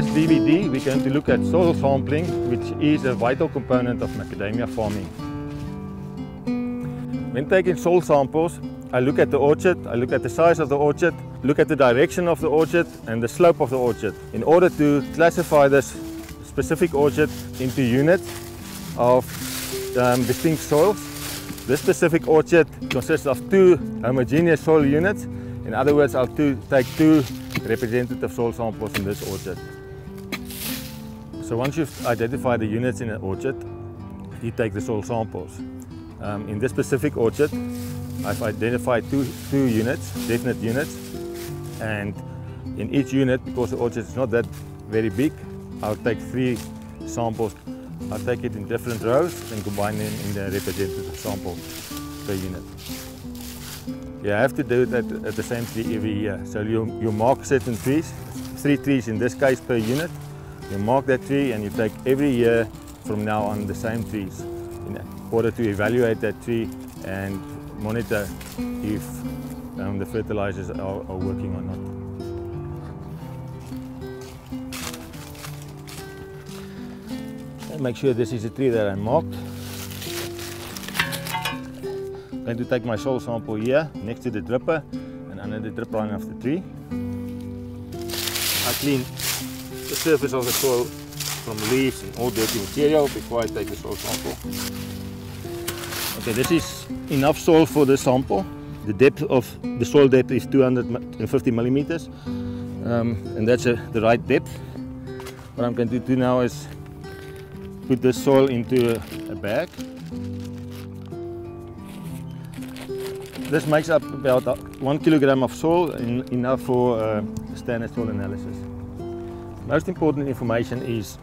this DVD, we're going to look at soil sampling, which is a vital component of macadamia farming. When taking soil samples, I look at the orchard, I look at the size of the orchard, look at the direction of the orchard and the slope of the orchard, in order to classify this specific orchard into units of distinct soils. This specific orchard consists of 2 homogeneous soil units. In other words, I'll take 2 representative soil samples in this orchard. So once you've identified the units in an orchard, you take the soil samples. In this specific orchard, I've identified two units, definite units, and in each unit, because the orchard is not that very big, I'll take 3 samples. I'll take it in different rows and combine them in the representative sample per unit. You have to do it at the same tree every year. So you mark certain trees, 3 trees in this case per unit. You mark that tree and you take every year from now on the same trees in order to evaluate that tree and monitor if the fertilizers are working or not. And make sure this is a tree that I marked. I'm going to take my soil sample here next to the dripper and under the drip line of the tree. I clean the surface of the soil from leaves and all dirty material before I take the soil sample. Okay, this is enough soil for the sample. The depth of the soil depth is 250 millimeters, and that's the right depth. What I'm going to do now is put the soil into a bag. This makes up about 1 kilogram of soil, enough for a standard soil analysis. Most important information is,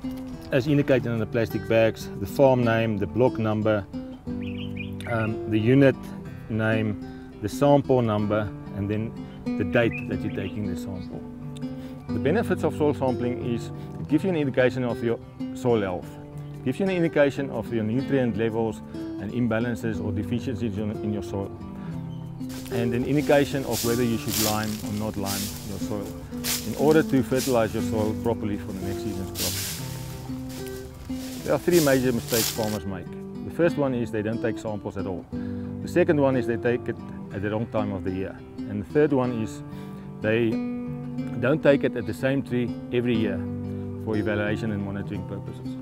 as indicated in the plastic bags, the farm name, the block number, the unit name, the sample number, and then the date that you're taking the sample. The benefits of soil sampling is it gives you an indication of your soil health, it gives you an indication of your nutrient levels and imbalances or deficiencies in your soil, and an indication of whether you should lime or not lime your soil in order to fertilize your soil properly for the next season's crop. There are 3 major mistakes farmers make. The first one is they don't take samples at all. The second one is they take it at the wrong time of the year. And the third one is they don't take it at the same tree every year for evaluation and monitoring purposes.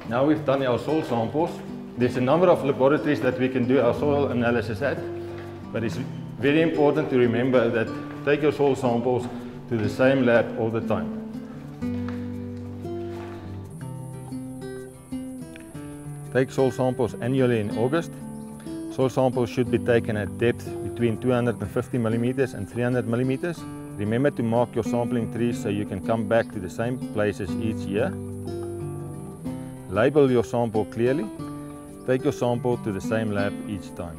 Now we've done our soil samples. There's a number of laboratories that we can do our soil analysis at, but it's very important to remember that take your soil samples to the same lab all the time. Take soil samples annually in August. Soil samples should be taken at depth between 250 millimeters and 300 millimeters. Remember to mark your sampling trees so you can come back to the same places each year. Label your sample clearly. Take your sample to the same lab each time.